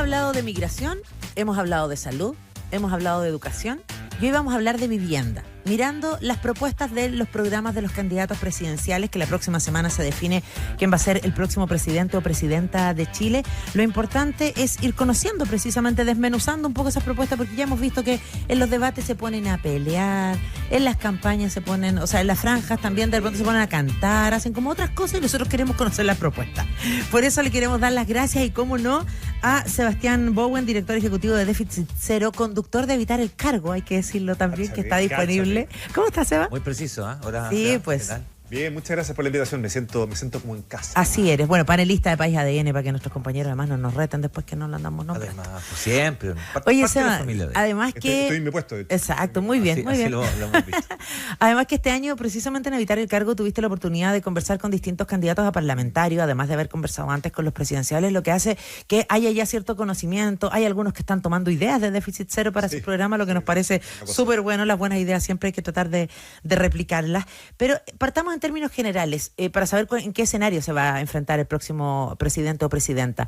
hablado de migración, hemos hablado de salud, hemos hablado de educación y hoy vamos a hablar de vivienda, mirando las propuestas de los programas de los candidatos presidenciales, que la próxima semana se define quién va a ser el próximo presidente o presidenta de Chile. Lo importante es ir conociendo, precisamente desmenuzando un poco esas propuestas, porque ya hemos visto que en los debates se ponen a pelear, en las campañas se ponen, o sea, en las franjas también de repente se ponen a cantar, hacen como otras cosas y nosotros queremos conocer las propuestas. Por eso le queremos dar las gracias y, cómo no, a Sebastián Bowen, director ejecutivo de Déficit Cero, conductor de Evitar el Cargo, hay que decirlo también, que está disponible. ¿Cómo estás, Seba? Muy preciso, ¿eh? Ahora, sí, pues. Bien, muchas gracias por la invitación. Me siento como en casa. Así eres. Bueno, panelista de País ADN, para que nuestros compañeros además no nos reten después que no lo andamos nombrando. Además, pues siempre. Oye, Seba, además que... Estoy en mi puesto. Exacto, muy bien, muy bien. Lo hemos visto. Además que este año, precisamente en Evitar el Cargo, tuviste la oportunidad de conversar con distintos candidatos a parlamentarios, además de haber conversado antes con los presidenciales, lo que hace que haya ya cierto conocimiento. Hay algunos que están tomando ideas de Déficit Cero para su programa, lo que nos parece súper bueno. Las buenas ideas siempre hay que tratar de replicarlas. Pero partamos en términos generales. Para saber en qué escenario se va a enfrentar el próximo presidente o presidenta.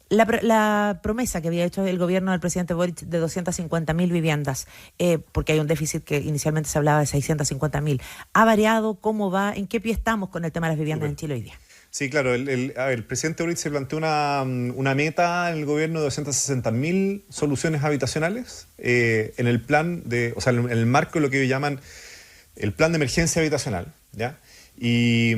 La promesa que había hecho el gobierno del presidente Boric de 250.000 viviendas, porque hay un déficit que inicialmente se hablaba de 650.000, ¿ha variado? ¿Cómo va? ¿En qué pie estamos con el tema de las viviendas en Chile hoy día? Sí, claro. El presidente Boric se planteó una meta en el gobierno de 260.000 soluciones habitacionales en el plan en el marco de lo que ellos llaman el plan de emergencia habitacional, ¿ya? Y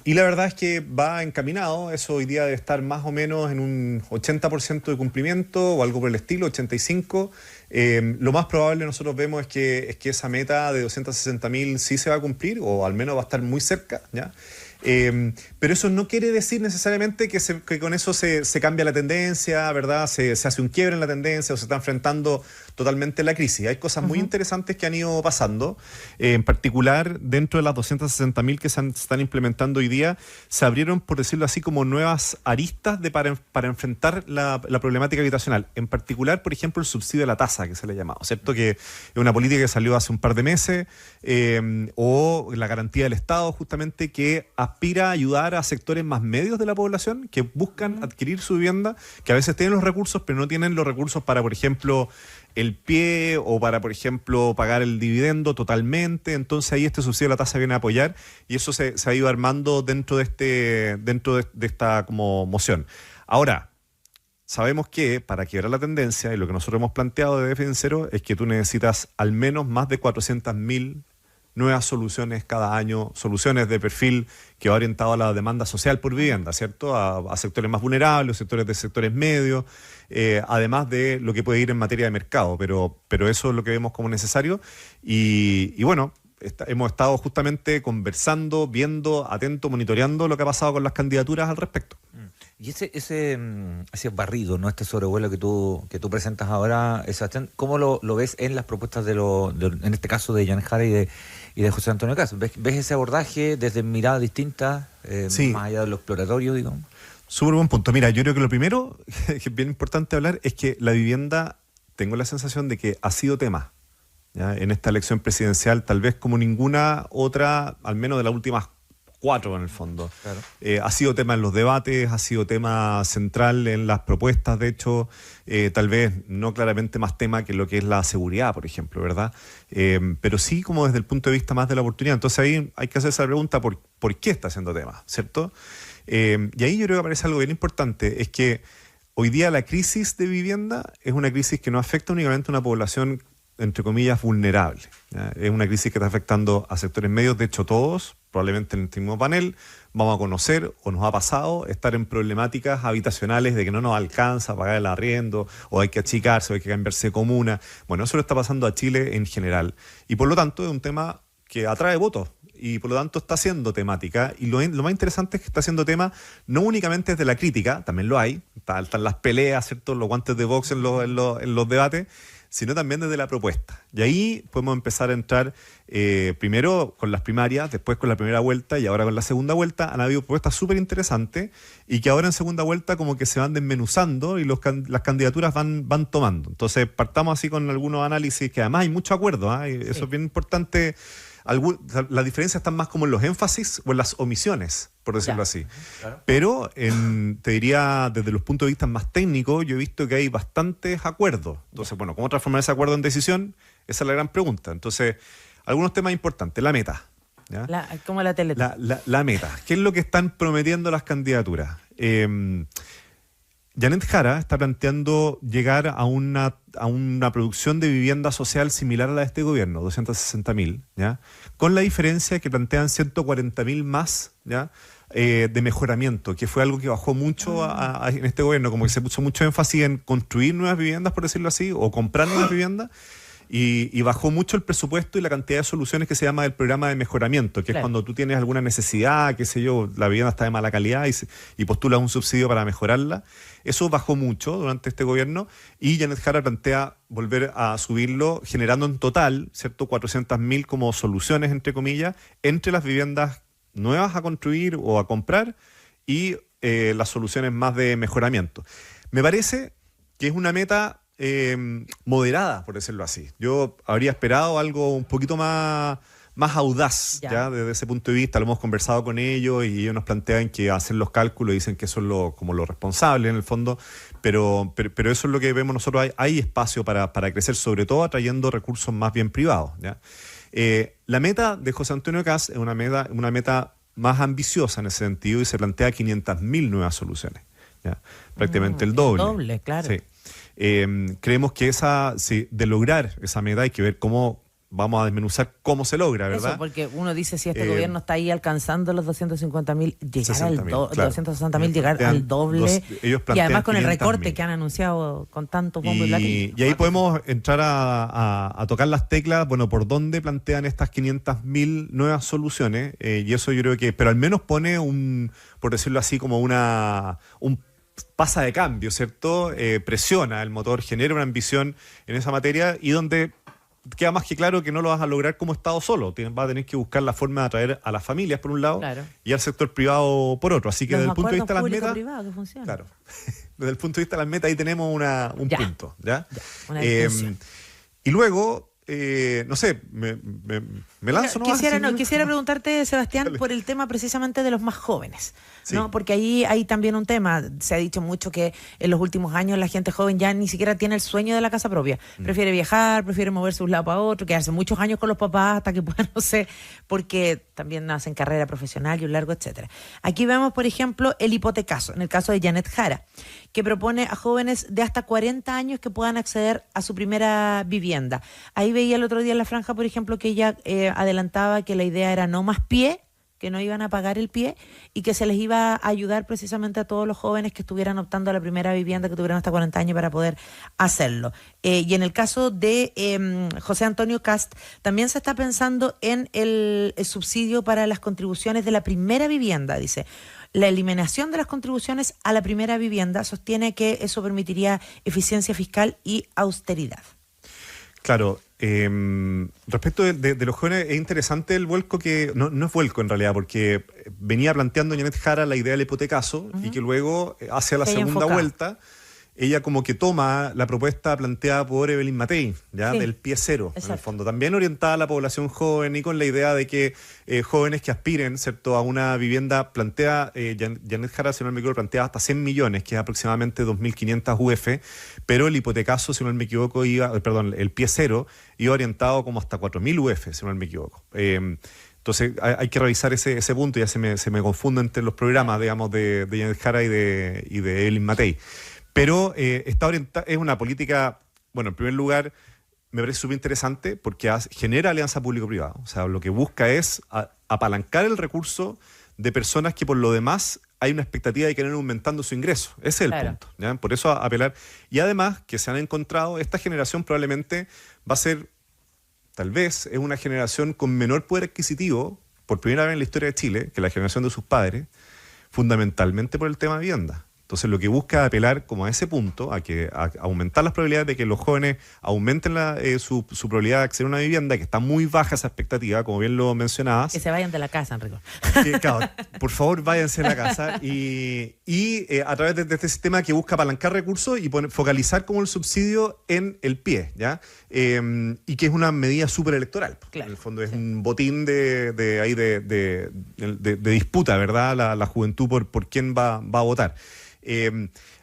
la verdad es que va encaminado. Eso hoy día debe estar más o menos en un 80% de cumplimiento o algo por el estilo, 85%. Lo más probable nosotros vemos es que esa meta de 260.000 sí se va a cumplir, o al menos va a estar muy cerca, ¿ya? Pero eso no quiere decir necesariamente que con eso se cambia la tendencia, ¿verdad? Se hace un quiebre en la tendencia o se está enfrentando totalmente la crisis. Hay cosas muy interesantes que han ido pasando. En particular, dentro de las 260.000 que se están implementando hoy día, se abrieron, por decirlo así, como nuevas aristas para enfrentar la problemática habitacional. En particular, por ejemplo, el subsidio de la tasa, que se le ha llamado, ¿cierto? Que es una política que salió hace un par de meses, o la garantía del Estado, justamente, que aspira a ayudar a sectores más medios de la población que buscan adquirir su vivienda, que a veces tienen los recursos, pero no tienen los recursos para, por ejemplo, el pie o para, por ejemplo, pagar el dividendo totalmente. Entonces ahí este subsidio de la tasa viene a apoyar, y eso se ha ido armando dentro de esta como moción. Ahora, sabemos que para quebrar la tendencia, y lo que nosotros hemos planteado de Déficit Cero, es que tú necesitas al menos más de 400.000 nuevas soluciones cada año, soluciones de perfil que va orientado a la demanda social por vivienda, ¿cierto? A sectores más vulnerables, sectores medios, además de lo que puede ir en materia de mercado, pero eso es lo que vemos como necesario. Y bueno, hemos estado justamente conversando, viendo, atento, monitoreando lo que ha pasado con las candidaturas al respecto. Y ese barrido, ¿no? Este sobrevuelo que tú presentas ahora, Sebastián, ¿cómo lo ves en las propuestas en este caso de Jan Jara y de José Antonio Caz? ¿Ves ese abordaje desde miradas distintas, sí, más allá de lo exploratorio, digamos? Súper buen punto. Mira, yo creo que lo primero que es bien importante hablar es que la vivienda, tengo la sensación de que ha sido tema, ¿ya? En esta elección presidencial, tal vez como ninguna otra, al menos de las últimas 4 en el fondo. Claro. Ha sido tema en los debates, ha sido tema central en las propuestas, de hecho, tal vez no claramente más tema que lo que es la seguridad, por ejemplo, ¿verdad? Pero sí como desde el punto de vista más de la oportunidad. Entonces ahí hay que hacerse la pregunta por qué está siendo tema, ¿cierto? Y ahí yo creo que aparece algo bien importante, es que hoy día la crisis de vivienda es una crisis que no afecta únicamente a una población, entre comillas, vulnerable, ¿ya? Es una crisis que está afectando a sectores medios. De hecho, todos, probablemente en este mismo panel, vamos a conocer o nos ha pasado estar en problemáticas habitacionales de que no nos alcanza a pagar el arriendo, o hay que achicarse, o hay que cambiarse de comuna. Bueno, eso le está pasando a Chile en general. Y por lo tanto es un tema que atrae votos, y por lo tanto está siendo temática. Y lo más interesante es que está siendo tema no únicamente desde la crítica, también lo hay, están las peleas, ¿cierto? Los guantes de box en los debates, sino también desde la propuesta. Y ahí podemos empezar a entrar primero con las primarias, después con la primera vuelta y ahora con la segunda vuelta. Han habido propuestas súper interesantes y que ahora en segunda vuelta como que se van desmenuzando y las candidaturas van tomando. Entonces partamos así con algunos análisis que además hay mucho acuerdo, ¿eh? Sí. Eso es bien importante las diferencias están más como en los énfasis o en las omisiones, por decirlo así. Claro. Pero te diría, desde los puntos de vista más técnicos, yo he visto que hay bastantes acuerdos. Entonces, bueno, ¿cómo transformar ese acuerdo en decisión? Esa es la gran pregunta. Entonces, algunos temas importantes. La meta. ¿Ya? Como la tele. La meta. ¿Qué es lo que están prometiendo las candidaturas? Janet Jara está planteando llegar a una producción de vivienda social similar a la de este gobierno, 260.000, ¿ya? Con la diferencia que plantean 140.000 más, ¿ya? De mejoramiento, que fue algo que bajó mucho en este gobierno, como que se puso mucho énfasis en construir nuevas viviendas, por decirlo así, o comprar nuevas viviendas. Y bajó mucho el presupuesto y la cantidad de soluciones que se llama el programa de mejoramiento, que es cuando tú tienes alguna necesidad, qué sé yo, la vivienda está de mala calidad y postulas un subsidio para mejorarla. Eso bajó mucho durante este gobierno y Janet Jara plantea volver a subirlo, generando en total, ¿cierto?, 400.000 como soluciones, entre comillas, entre las viviendas nuevas a construir o a comprar y las soluciones más de mejoramiento. Me parece que es una meta moderada, por decirlo así. Yo habría esperado algo un poquito más audaz, ¿ya? Desde ese punto de vista. Lo hemos conversado con ellos y ellos nos plantean que hacen los cálculos y dicen que eso es como lo responsable en el fondo, pero eso es lo que vemos nosotros. Hay espacio para crecer, sobre todo atrayendo recursos más bien privados, ¿ya? La meta de José Antonio Kast es una meta más ambiciosa en ese sentido y se plantea 500.000 nuevas soluciones, ¿ya? Prácticamente el doble. El doble, claro. Sí. Creemos que de lograr esa meta hay que ver cómo vamos a desmenuzar cómo se logra, ¿verdad? Eso, porque uno dice, si este gobierno está ahí alcanzando los 250.000, llegar al 260.000, llegar al doble, y además con el recorte que han anunciado con tantos bombos y platillos. Y ahí podemos entrar a tocar las teclas, bueno, por dónde plantean estas 500.000 nuevas soluciones, y eso yo creo que, pero al menos pone por decirlo así, como un pasa de cambio, ¿cierto? Presiona el motor, genera una ambición en esa materia y donde queda más que claro que no lo vas a lograr como Estado solo. Vas a tener que buscar la forma de atraer a las familias por un lado, claro, y al sector privado por otro. Así que desde el punto de vista de las metas, claro, desde el punto de vista de las metas ahí tenemos un punto, ¿ya? Una y luego, no sé, me lanzo. Quisiera preguntarte, Sebastián, dale, por el tema precisamente de los más jóvenes, ¿no? Sí. Porque ahí hay también un tema. Se ha dicho mucho que en los últimos años la gente joven ya ni siquiera tiene el sueño de la casa propia. Prefiere viajar, prefiere moverse de un lado para otro, quedarse muchos años con los papás hasta que puedan, no sé, porque también hacen carrera profesional y un largo etcétera. Aquí vemos, por ejemplo, el hipotecaso, en el caso de Janet Jara, que propone a jóvenes de hasta 40 años que puedan acceder a su primera vivienda. Ahí veía el otro día en la franja, por ejemplo, que ella adelantaba que la idea era no más pie, que no iban a pagar el pie y que se les iba a ayudar precisamente a todos los jóvenes que estuvieran optando a la primera vivienda, que tuvieran hasta 40 años para poder hacerlo. Y en el caso de José Antonio Kast, también se está pensando en el subsidio para las contribuciones de la primera vivienda, dice. La eliminación de las contribuciones a la primera vivienda sostiene que eso permitiría eficiencia fiscal y austeridad. Claro, respecto de los jóvenes, es interesante el vuelco que, no es vuelco en realidad, porque venía planteando Janet Jara la idea del hipotecaso y que luego, hacia la segunda vuelta, ella como que toma la propuesta planteada por Evelyn Matei, ¿ya? Sí. Del pie cero, exacto, en el fondo. También orientada a la población joven y con la idea de que jóvenes que aspiren, ¿cierto?, a una vivienda, plantea, Janet Jara, si no me equivoco, plantea hasta 100 millones, que es aproximadamente 2.500 UF, pero el hipotecaso, si no me equivoco, el pie cero iba orientado como hasta 4.000 UF, si no me equivoco. Entonces hay que revisar ese punto, ya se me confunde entre los programas, digamos, de Janet Jara y de Evelyn Matei. Pero está orientada, es una política, bueno, en primer lugar, me parece súper interesante porque genera alianza público-privada. O sea, lo que busca es apalancar el recurso de personas que por lo demás hay una expectativa de que van aumentando su ingreso. Ese es el punto, ¿ya? Por eso apelar. Y además que se han encontrado, esta generación probablemente va a ser, tal vez, es una generación con menor poder adquisitivo, por primera vez en la historia de Chile, que la generación de sus padres, fundamentalmente por el tema de vivienda. Entonces lo que busca es apelar como a ese punto, a aumentar las probabilidades de que los jóvenes aumenten su probabilidad de acceder a una vivienda, que está muy baja esa expectativa, como bien lo mencionabas. Que se vayan de la casa, Enrico. Claro, por favor, váyanse a la casa y a través de este sistema que busca apalancar recursos y focalizar como el subsidio en el pie, ¿ya? Y que es una medida súper electoral. Claro, en el fondo es un botín de disputa, ¿verdad? La juventud por quién va a votar.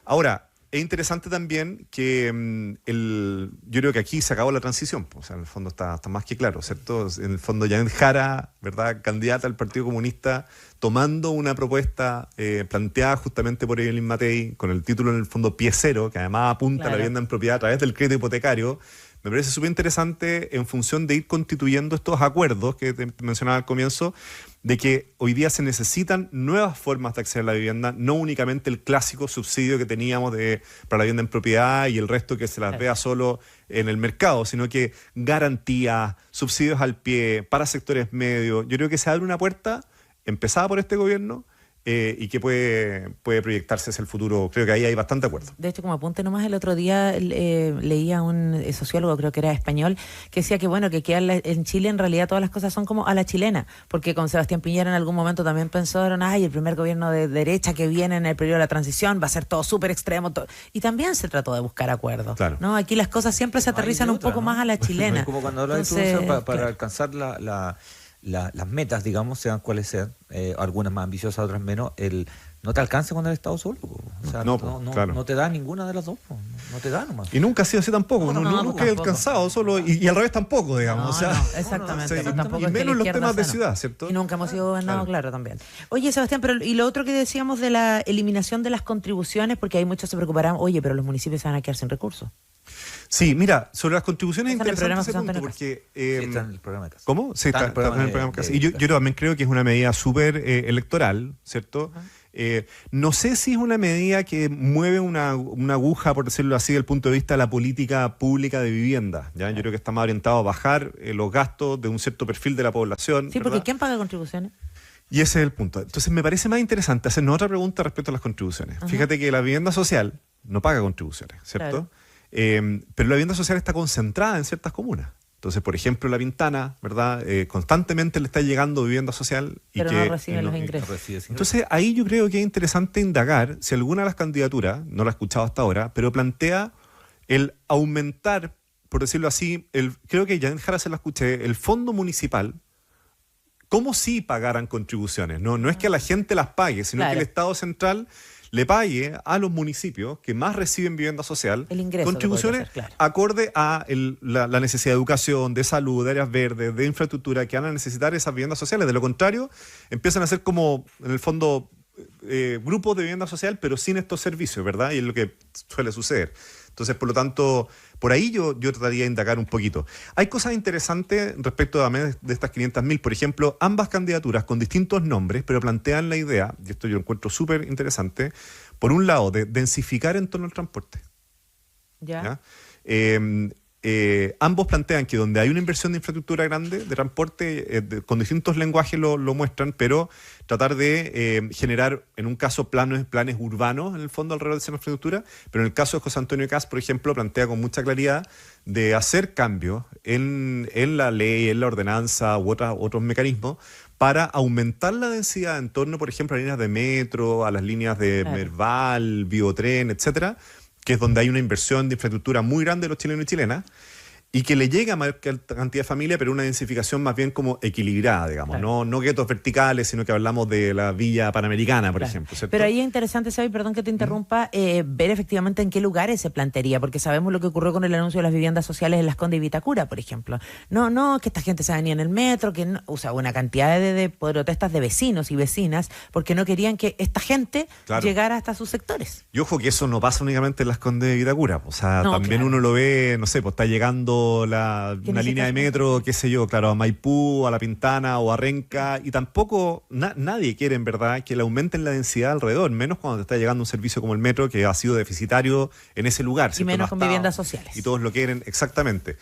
Ahora, es interesante también que yo creo que aquí se acabó la transición. O sea, en el fondo está más que claro, ¿cierto? En el fondo Janet Jara, ¿verdad?, candidata al Partido Comunista, tomando una propuesta planteada justamente por Evelyn Matei, con el título en el fondo Pie Cero, que además apunta a la vivienda en propiedad a través del crédito hipotecario. Me parece súper interesante en función de ir constituyendo estos acuerdos que te mencionaba al comienzo, de que hoy día se necesitan nuevas formas de acceder a la vivienda, no únicamente el clásico subsidio que teníamos para la vivienda en propiedad y el resto que se las vea solo en el mercado, sino que garantías, subsidios al pie, para sectores medios. Yo creo que se abre una puerta, empezada por este gobierno, y que puede proyectarse hacia el futuro. Creo que ahí hay bastante acuerdo. De hecho, como apunte nomás, el otro día leía un sociólogo, creo que era español, que decía que bueno, que en Chile en realidad todas las cosas son como a la chilena, porque con Sebastián Piñera en algún momento también pensaron, el primer gobierno de derecha que viene en el periodo de la transición va a ser todo súper extremo, y también se trató de buscar acuerdos. Claro. ¿No? Aquí las cosas siempre se aterrizan un poco más a la chilena. Como cuando hablas para alcanzar las metas, digamos, sean cuales sean, algunas más ambiciosas, otras menos, no te alcanza con el Estado solo. O sea, no te da ninguna de las dos. No te da nomás. Y nunca ha sido así tampoco. Nunca he alcanzado solo. Y al revés tampoco, digamos. Exactamente. Y menos los temas de ciudad, ¿cierto? Y nunca hemos sido gobernados, claro, también. Oye, Sebastián, y lo otro que decíamos de la eliminación de las contribuciones, porque hay muchos se preocuparán, pero los municipios se van a quedar sin recursos. Sí, mira, sobre las contribuciones es interesante ese punto porque... está en el programa de casa. ¿Cómo? Sí, está en el programa de casa. Y yo también creo que es una medida súper electoral, ¿cierto? No sé si es una medida que mueve una aguja, por decirlo así, desde el punto de vista de la política pública de vivienda, ¿ya? Yo creo que está más orientado a bajar los gastos de un cierto perfil de la población. Sí, porque ¿quién paga contribuciones? Y ese es el punto. Entonces me parece más interesante hacernos otra pregunta respecto a las contribuciones. Fíjate que la vivienda social no paga contribuciones, ¿cierto? Claro. Pero la vivienda social está concentrada en ciertas comunas. Entonces, por ejemplo, La Pintana, ¿verdad? Constantemente le está llegando vivienda social. Pero no reciben los ingresos. Entonces, ahí yo creo que es interesante indagar si alguna de las candidaturas, no la he escuchado hasta ahora, pero plantea el aumentar, por decirlo así, creo que ya en Jara se la escuché, el fondo municipal, como si pagaran contribuciones. No es que a la gente las pague, sino que el Estado central le pague a los municipios que más reciben vivienda social contribuciones acorde a la necesidad de educación, de salud, de áreas verdes, de infraestructura que van a necesitar esas viviendas sociales. De lo contrario, empiezan a ser como, en el fondo, grupos de vivienda social, pero sin estos servicios, ¿verdad? Y es lo que suele suceder. Entonces, por lo tanto, por ahí yo trataría de indagar un poquito. Hay cosas interesantes respecto de estas 500.000. Por ejemplo, ambas candidaturas con distintos nombres, pero plantean la idea, y esto yo lo encuentro súper interesante, por un lado, de densificar en torno al transporte. ¿Ya? Ambos plantean que donde hay una inversión de infraestructura grande, de transporte, con distintos lenguajes lo muestran, pero tratar de generar, en un caso, planes urbanos, en el fondo, alrededor de esa infraestructura, pero en el caso de José Antonio Kast, por ejemplo, plantea con mucha claridad de hacer cambios en la ley, en la ordenanza u otros mecanismos para aumentar la densidad en torno, por ejemplo, a líneas de metro, a las líneas de Merval, Biotren, etcétera, que es donde hay una inversión de infraestructura muy grande de los chilenos y chilenas, y que le llega a mayor cantidad de familias, pero una densificación más bien como equilibrada, digamos, no guetos verticales, sino que hablamos de la Villa Panamericana, por ejemplo, ¿cierto? Pero ahí es interesante, Xavi, perdón que te interrumpa, ver efectivamente en qué lugares se plantearía, porque sabemos lo que ocurrió con el anuncio de las viviendas sociales en Las Condes y Vitacura, por ejemplo. No, que esta gente se venía en el metro, una cantidad de protestas de vecinos y vecinas, porque no querían que esta gente llegara hasta sus sectores. Y ojo que eso no pasa únicamente en Las Condes y Vitacura, o sea, también uno lo ve, no sé, pues está llegando lado una línea de metro, qué sé yo, claro, a Maipú, a La Pintana o a Renca, y tampoco nadie quiere en verdad que le aumenten la densidad alrededor, menos cuando te está llegando un servicio como el metro que ha sido deficitario en ese lugar. Y menos con viviendas sociales. Y todos lo quieren, exactamente.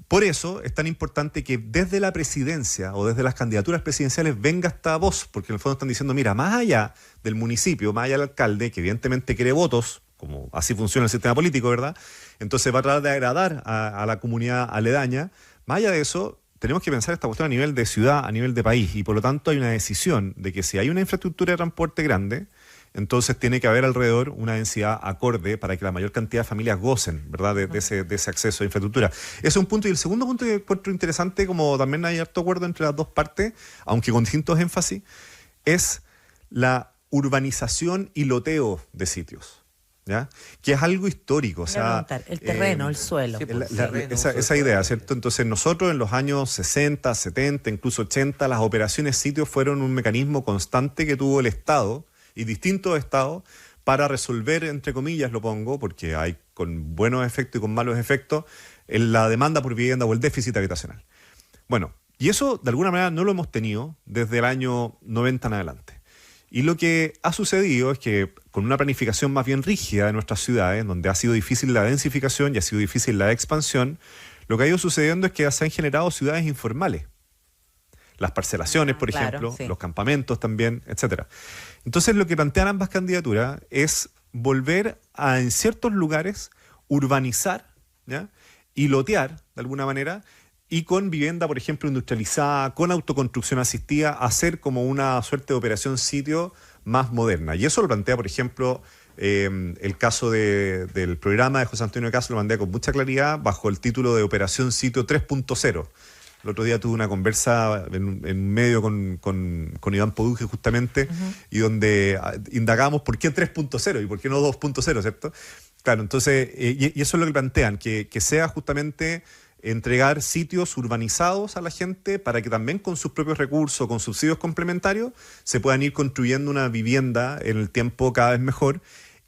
Por eso es tan importante que desde la presidencia o desde las candidaturas presidenciales venga esta voz, porque en el fondo están diciendo, mira, más allá del municipio, más allá del alcalde, que evidentemente quiere votos, como así funciona el sistema político, ¿verdad? Entonces va a tratar de agradar a la comunidad aledaña. Más allá de eso, tenemos que pensar esta cuestión a nivel de ciudad, a nivel de país, y por lo tanto hay una decisión de que si hay una infraestructura de transporte grande, entonces tiene que haber alrededor una densidad acorde para que la mayor cantidad de familias gocen, ¿verdad?, de ese acceso a infraestructura. Ese es un punto. Y el segundo punto que encuentro interesante, como también hay harto acuerdo entre las dos partes, aunque con distintos énfasis, es la urbanización y loteo de sitios. ¿Ya? Que es algo histórico. O sea, el terreno, el suelo. Sí, pues, esa idea, ¿cierto? Entonces nosotros en los años 60, 70, incluso 80, las operaciones sitios fueron un mecanismo constante que tuvo el Estado y distintos estados para resolver, entre comillas lo pongo, porque hay con buenos efectos y con malos efectos, en la demanda por vivienda o el déficit habitacional. Bueno, y eso de alguna manera no lo hemos tenido desde el año 90 en adelante. Y lo que ha sucedido es que con una planificación más bien rígida de nuestras ciudades, donde ha sido difícil la densificación y ha sido difícil la expansión, lo que ha ido sucediendo es que se han generado ciudades informales. Las parcelaciones, por ejemplo, sí, los campamentos también, etcétera. Entonces lo que plantean ambas candidaturas es volver a, en ciertos lugares, urbanizar, ¿ya?, y lotear, de alguna manera, y con vivienda, por ejemplo, industrializada, con autoconstrucción asistida, hacer como una suerte de operación sitio más moderna. Y eso lo plantea, por ejemplo, el caso del programa de José Antonio Caz, lo plantea con mucha claridad bajo el título de Operación Sitio 3.0. El otro día tuve una conversa en medio con Iván Poduje justamente, y donde indagamos por qué 3.0 y por qué no 2.0, ¿cierto? Claro, entonces, y eso es lo que plantean, que sea justamente entregar sitios urbanizados a la gente para que también con sus propios recursos, con subsidios complementarios, se puedan ir construyendo una vivienda en el tiempo cada vez mejor,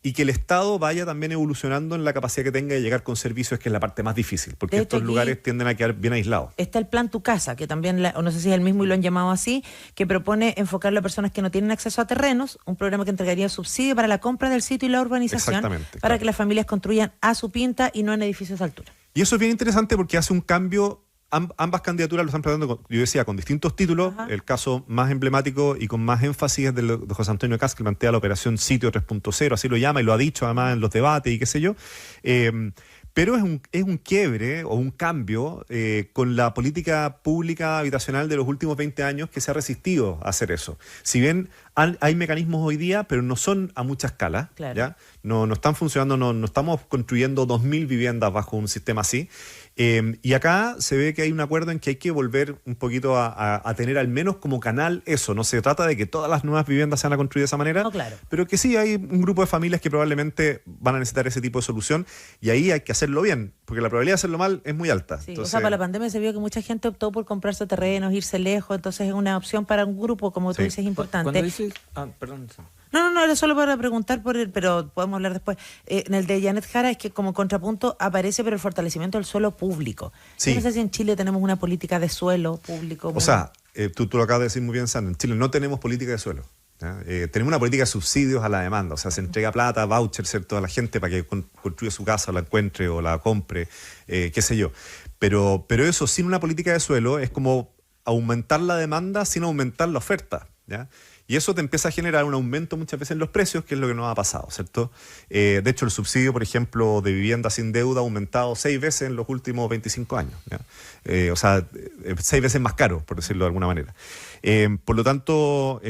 y que el Estado vaya también evolucionando en la capacidad que tenga de llegar con servicios, que es la parte más difícil, porque estos lugares tienden a quedar bien aislados. Está el Plan Tu Casa, que también, o no sé si es el mismo y lo han llamado así, que propone enfocarlo a personas que no tienen acceso a terrenos, un programa que entregaría subsidio para la compra del sitio y la urbanización, para que las familias construyan a su pinta y no en edificios de altura. Y eso es bien interesante porque hace un cambio. Ambas candidaturas lo están presentando, yo decía, con distintos títulos. Ajá. El caso más emblemático y con más énfasis es de José Antonio Caz, que plantea la operación Sitio 3.0, así lo llama y lo ha dicho además en los debates y qué sé yo. Pero es un quiebre o un cambio con la política pública habitacional de los últimos 20 años, que se ha resistido a hacer eso. Si bien hay mecanismos hoy día, pero no son a mucha escala. Claro. ¿Ya? No están funcionando, no estamos construyendo 2.000 viviendas bajo un sistema así. Y acá se ve que hay un acuerdo en que hay que volver un poquito a tener al menos como canal eso. No se trata de que todas las nuevas viviendas se van a construir de esa manera, no, claro, pero que sí hay un grupo de familias que probablemente van a necesitar ese tipo de solución, y ahí hay que hacerlo bien, porque la probabilidad de hacerlo mal es muy alta. Sí, entonces, o sea, para la pandemia se vio que mucha gente optó por comprarse terrenos, irse lejos, entonces es una opción para un grupo, como tú dices, importante. Cuando dices... perdón. No, era solo para preguntar por él, pero podemos hablar después. En el de Janet Jara es que como contrapunto aparece, pero el fortalecimiento del suelo público. Sí. Yo no sé si en Chile tenemos una política de suelo público. O sea, tú lo acabas de decir muy bien, Sandra, en Chile no tenemos política de suelo. Tenemos una política de subsidios a la demanda, o sea, se entrega plata, voucher, ¿cierto?, a la gente para que construya su casa, o la encuentre o la compre, qué sé yo. Pero eso sin una política de suelo es como aumentar la demanda sin aumentar la oferta, ¿ya? Y eso te empieza a generar un aumento muchas veces en los precios, que es lo que nos ha pasado, ¿cierto? De hecho, el subsidio, por ejemplo, de vivienda sin deuda ha aumentado 6 veces en los últimos 25 años, ¿ya? O sea, 6 veces más caro, por decirlo de alguna manera. Por lo tanto,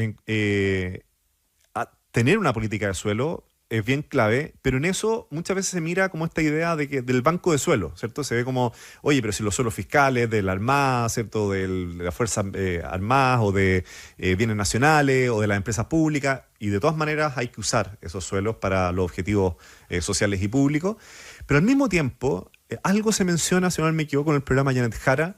tener una política de suelo es bien clave, pero en eso muchas veces se mira como esta idea del banco de suelo, ¿cierto? Se ve como, oye, pero si los suelos fiscales de la Armada, ¿cierto?, de las Fuerzas Armadas, o de bienes nacionales, o de las empresas públicas, y de todas maneras hay que usar esos suelos para los objetivos sociales y públicos. Pero al mismo tiempo, algo se menciona, si no me equivoco, en el programa Janet Jara,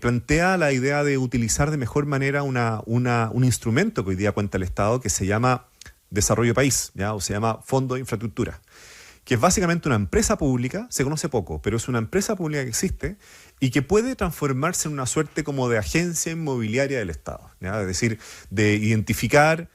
plantea la idea de utilizar de mejor manera un instrumento que hoy día cuenta el Estado, que se llama Desarrollo País, ¿ya? O se llama Fondo de Infraestructura, que es básicamente una empresa pública, se conoce poco, pero es una empresa pública que existe y que puede transformarse en una suerte como de agencia inmobiliaria del Estado, ¿ya? Es decir, de identificar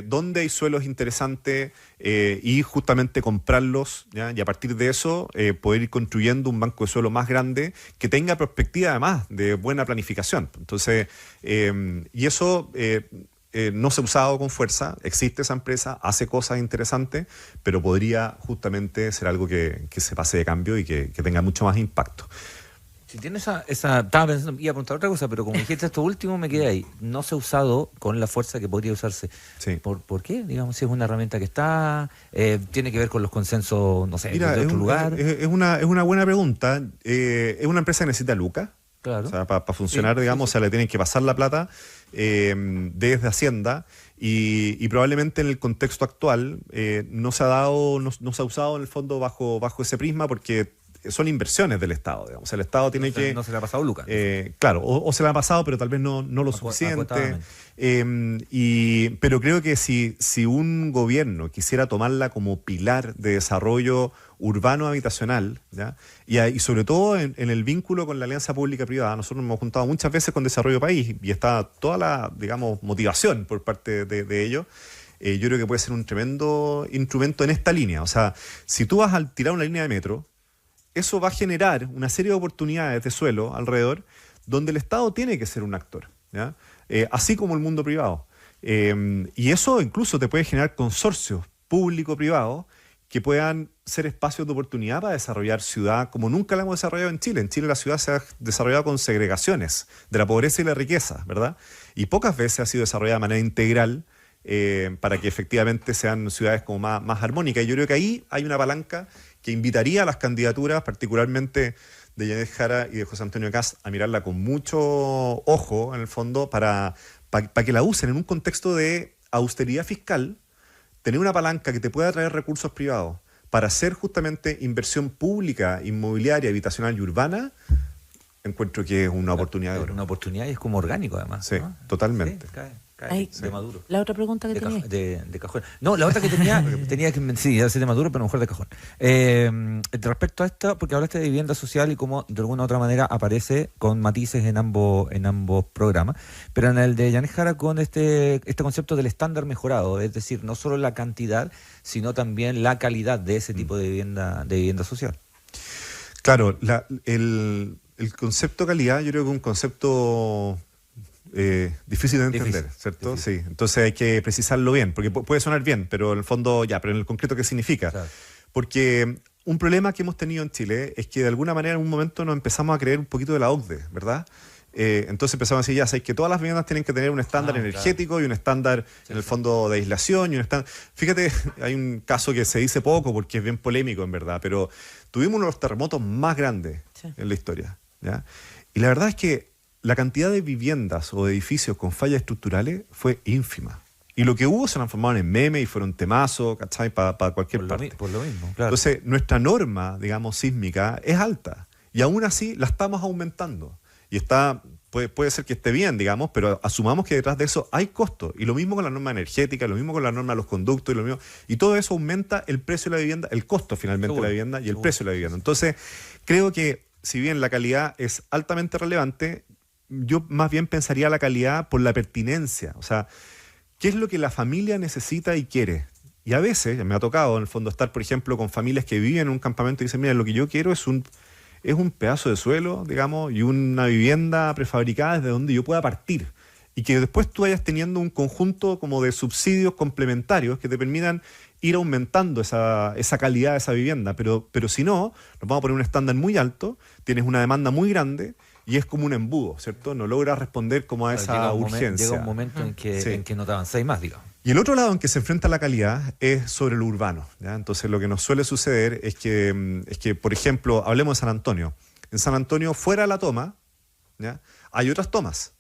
dónde hay suelos interesantes y justamente comprarlos, ¿ya? Y a partir de eso poder ir construyendo un banco de suelo más grande que tenga perspectiva además de buena planificación. Entonces, y eso no se ha usado con fuerza, existe esa empresa, hace cosas interesantes, pero podría justamente ser algo que se pase de cambio y que tenga mucho más impacto. Si tiene esa estaba pensando, iba a preguntar otra cosa, pero como dijiste esto último, me quedé ahí. No se ha usado con la fuerza que podría usarse. Sí. ¿Por qué? Digamos, si es una herramienta que está, tiene que ver con los consensos, no sé, Mira, de otro lugar. Es una buena pregunta. Es una empresa que necesita lucas. Claro. O sea, para funcionar, Sí, digamos, sí, sí. o sea, le tienen que pasar la plata desde Hacienda y probablemente en el contexto actual no se ha usado en el fondo bajo ese prisma porque son inversiones del Estado, digamos. O sea, el Estado tiene que... No se le ha pasado Lucas. Claro, o se le ha pasado, pero tal vez no lo suficiente. Pero creo que si un gobierno quisiera tomarla como pilar de desarrollo urbano habitacional, ¿ya? Y sobre todo en el vínculo con la alianza pública-privada, nosotros nos hemos juntado muchas veces con Desarrollo País y está toda la, digamos, motivación por parte de ellos. Yo creo que puede ser un tremendo instrumento en esta línea. O sea, si tú vas a tirar una línea de metro, eso va a generar una serie de oportunidades de suelo alrededor donde el Estado tiene que ser un actor, ¿ya? Así como el mundo privado. Y eso incluso te puede generar consorcios público-privados que puedan ser espacios de oportunidad para desarrollar ciudad como nunca la hemos desarrollado en Chile. En Chile la ciudad se ha desarrollado con segregaciones de la pobreza y la riqueza, ¿verdad? Y pocas veces ha sido desarrollada de manera integral para que efectivamente sean ciudades como más armónicas. Y yo creo que ahí hay una palanca que invitaría a las candidaturas, particularmente de Yanet Jara y de José Antonio Kast, a mirarla con mucho ojo, en el fondo, para que la usen en un contexto de austeridad fiscal, tener una palanca que te pueda traer recursos privados para hacer justamente inversión pública, inmobiliaria, habitacional y urbana, encuentro que es una oportunidad de oro. Una oportunidad y es como orgánico además. Sí, ¿no? totalmente. Sí, cae Ay, de Maduro. La otra pregunta que De tenía. de cajón. No, la otra que tenía que, sí, ya sé de Maduro, pero mejor de cajón. Respecto a esto, porque hablaste de vivienda social y cómo de alguna u otra manera aparece con matices en ambos programas, pero en el de Yanet Jara con este concepto del estándar mejorado, es decir, no solo la cantidad, sino también la calidad de ese tipo de vivienda social. Claro, el concepto calidad yo creo que es un concepto difícil de entender, Difícil, ¿cierto? difícil. Sí, entonces hay que precisarlo bien, porque puede sonar bien, pero en el fondo pero en el concreto, ¿qué significa? Claro. Porque un problema que hemos tenido en Chile es que de alguna manera en un momento nos empezamos a creer un poquito de la OCDE, ¿verdad? Entonces empezamos a decir, ya sabéis que todas las viviendas tienen que tener un estándar energético, claro, y un estándar en el fondo de aislación y un estándar... Fíjate, hay un caso que se dice poco porque es bien polémico en verdad, pero tuvimos uno de los terremotos más grandes en la historia, ¿ya? Y la verdad es que la cantidad de viviendas o de edificios con fallas estructurales fue ínfima. Y lo que hubo se transformaron en memes y fueron temazos, ¿cachai? Para cualquier parte. Por lo mismo, claro. Entonces, nuestra norma, digamos, sísmica es alta. Y aún así la estamos aumentando. Y puede ser que esté bien, digamos, pero asumamos que detrás de eso hay costos. Y lo mismo con la norma energética, lo mismo con la norma de los conductos, y todo eso aumenta el precio de la vivienda, el costo finalmente de la vivienda y el precio de la vivienda. Entonces, creo que si bien la calidad es altamente relevante, yo más bien pensaría la calidad por la pertinencia. O sea, ¿qué es lo que la familia necesita y quiere? Y a veces me ha tocado, en el fondo, estar, por ejemplo, con familias que viven en un campamento y dicen, mira, lo que yo quiero es un pedazo de suelo, digamos, y una vivienda prefabricada desde donde yo pueda partir. Y que después tú vayas teniendo un conjunto como de subsidios complementarios que te permitan ir aumentando esa calidad de esa vivienda. Pero si no, nos vamos a poner un estándar muy alto, tienes una demanda muy grande y es como un embudo, ¿cierto? No logras responder como a esa urgencia. Llega un momento en que no te avanzáis más, digamos. Y el otro lado en que se enfrenta la calidad es sobre lo urbano, ¿ya? Entonces lo que nos suele suceder es que, por ejemplo, hablemos de San Antonio. En San Antonio, fuera de la toma, ¿ya? Hay otras tomas.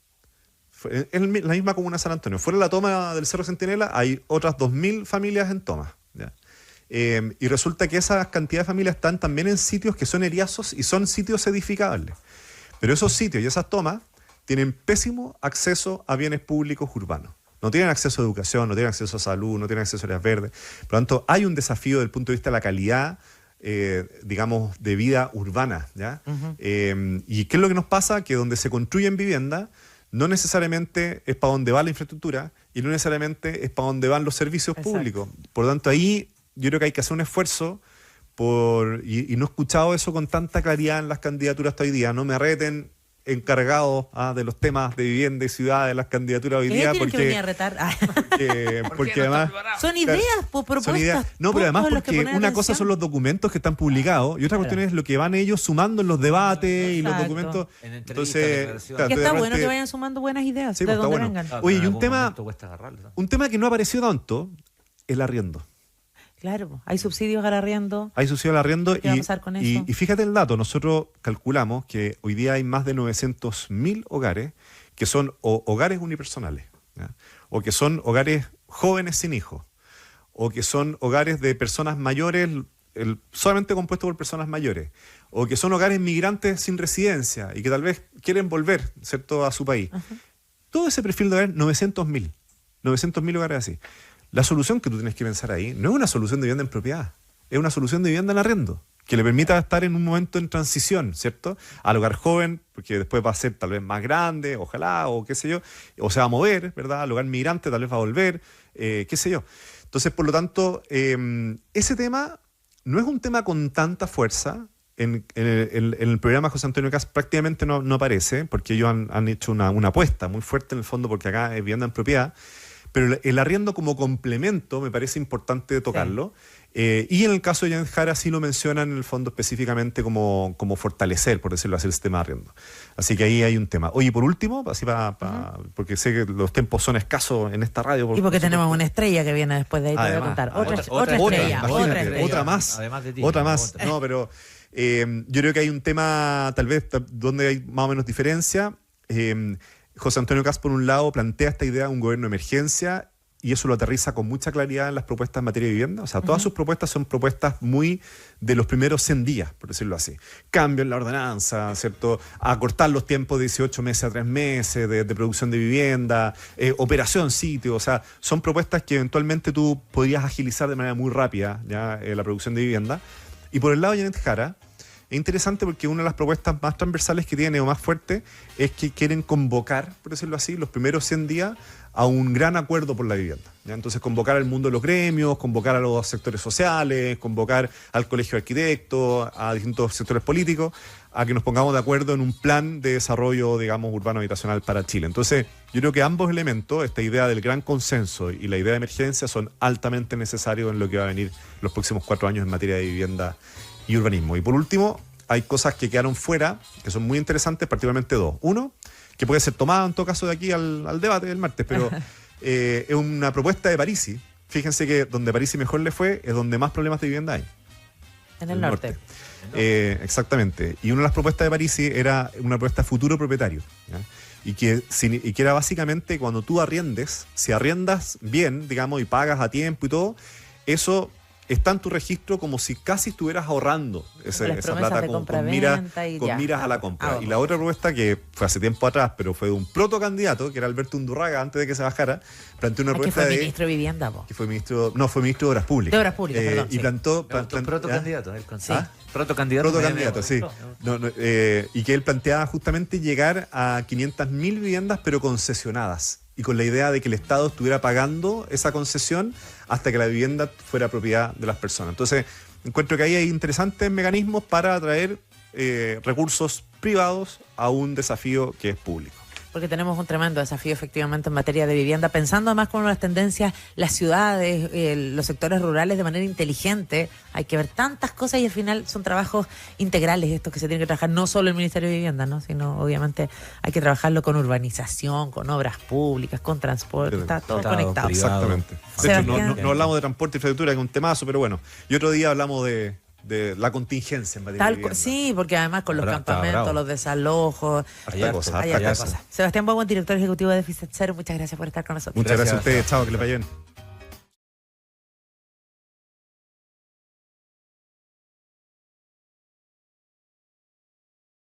En la misma comuna de San Antonio. Fuera de la toma del Cerro Centinela hay otras 2.000 familias en toma, ¿ya? Y resulta que esa cantidad de familias están también en sitios que son eriazos y son sitios edificables. Pero esos sitios y esas tomas tienen pésimo acceso a bienes públicos urbanos. no tienen acceso a educación, no tienen acceso a salud, no tienen acceso a áreas verdes. Por lo tanto, hay un desafío desde el punto de vista de la calidad, digamos, de vida urbana, ¿ya? ¿Y qué es lo que nos pasa? Que donde se construyen viviendas, no necesariamente es para donde va la infraestructura y no necesariamente es para donde van los servicios públicos. Por lo tanto, ahí yo creo que hay que hacer un esfuerzo y no he escuchado eso con tanta claridad en las candidaturas hasta hoy día. No me reten encargados de los temas de vivienda y ciudad de las candidaturas hoy día, porque venir a retar? porque además son ideas, propuestas. Son ideas. No, pero además porque una cosa son los documentos que están publicados y otra cuestión es lo que van ellos sumando en los debates y los documentos. Entonces, que está bueno que vayan sumando buenas ideas de donde vengan. Oye, y un tema que no apareció tanto, el arriendo. Claro, hay subsidios al arriendo. Hay subsidios al arriendo ¿Qué va a pasar con eso? Y fíjate el dato, nosotros calculamos que hoy día hay más de 900.000 hogares que son hogares unipersonales, ¿ya? O que son hogares jóvenes sin hijos, o que son hogares de personas mayores, solamente compuestos por personas mayores, o que son hogares migrantes sin residencia y que tal vez quieren volver, ¿cierto?, a su país. Todo ese perfil de hogares, 900.000 hogares así. La solución que tú tienes que pensar ahí no es una solución de vivienda en propiedad, es una solución de vivienda en arriendo, que le permita estar en un momento en transición, ¿cierto? Al hogar joven, porque después va a ser tal vez más grande, ojalá, o qué sé yo, o se va a mover, ¿verdad? Al hogar migrante tal vez va a volver, qué sé yo. Entonces, por lo tanto, ese tema no es un tema con tanta fuerza. En el programa José Antonio Kast prácticamente no aparece, porque ellos han hecho una apuesta muy fuerte en el fondo, porque acá es vivienda en propiedad. Pero el arriendo como complemento me parece importante tocarlo. Sí. Y en el caso de Jan Jara sí lo mencionan en el fondo específicamente como fortalecer, por decirlo así, el sistema de arriendo. Así que ahí hay un tema. Oye, por último, así porque sé que los tiempos son escasos en esta radio. Y porque tenemos una estrella que viene después de ahí, te voy a contar. Otra estrella. Otra más. Además de ti. Otra más. No, pero yo creo que hay un tema tal vez donde hay más o menos diferencia. José Antonio Kast, por un lado, plantea esta idea de un gobierno de emergencia y eso lo aterriza con mucha claridad en las propuestas en materia de vivienda. O sea, todas sus propuestas son propuestas muy de los primeros 100 días, por decirlo así. Cambio en la ordenanza, ¿cierto? Acortar los tiempos de 18 meses a 3 meses de producción de vivienda, operación sitio. O sea, son propuestas que eventualmente tú podrías agilizar de manera muy rápida ya la producción de vivienda. Y por el lado de Janet Jara, es interesante porque una de las propuestas más transversales que tiene o más fuerte es que quieren convocar, por decirlo así, los primeros 100 días a un gran acuerdo por la vivienda, ¿ya? Entonces convocar al mundo de los gremios, convocar a los sectores sociales, convocar al colegio de arquitectos, a distintos sectores políticos, a que nos pongamos de acuerdo en un plan de desarrollo, digamos, urbano habitacional para Chile. Entonces yo creo que ambos elementos, esta idea del gran consenso y la idea de emergencia, son altamente necesarios en lo que va a venir los próximos 4 años en materia de vivienda y urbanismo. Y por último, hay cosas que quedaron fuera, que son muy interesantes, particularmente 2. Uno, que puede ser tomada en todo caso de aquí al debate del martes, pero es una propuesta de Parisi. Fíjense que donde Parisi mejor le fue es donde más problemas de vivienda hay. En el norte. Exactamente. Y una de las propuestas de Parisi era una propuesta de futuro propietario, ¿ya? Y que era básicamente cuando tú arriendes, si arriendas bien, digamos, y pagas a tiempo y todo, eso está en tu registro como si casi estuvieras ahorrando esa plata con miras a la compra. Y la otra propuesta, que fue hace tiempo atrás, pero fue de un protocandidato, que era Alberto Undurraga, antes de que se bajara, planteó una propuesta que fue ministro de Vivienda, que fue ministro de Obras Públicas. De Obras Públicas, perdón. Y plantó protocandidato, sí. Protocandidato, sí. Y que él planteaba justamente llegar a 500.000 viviendas, pero concesionadas. Y con la idea de que el Estado estuviera pagando esa concesión hasta que la vivienda fuera propiedad de las personas. Entonces, encuentro que ahí hay interesantes mecanismos para atraer recursos privados a un desafío que es público. Porque tenemos un tremendo desafío efectivamente en materia de vivienda, pensando además con las tendencias, las ciudades, los sectores rurales de manera inteligente. Hay que ver tantas cosas y al final son trabajos integrales estos que se tienen que trabajar, no solo el Ministerio de Vivienda, ¿no? Sino obviamente hay que trabajarlo con urbanización, con obras públicas, con transporte, está todo conectado. Exactamente. De hecho, no hablamos de transporte y infraestructura, que es un temazo, pero bueno. Y otro día hablamos de la contingencia en materia de vivienda. Sí, porque además con los campamentos, los desalojos, hay cosas. Sebastián Bowen, director ejecutivo de Déficit Cero, muchas gracias por estar con nosotros. Muchas gracias a ustedes, chao, que les vaya bien.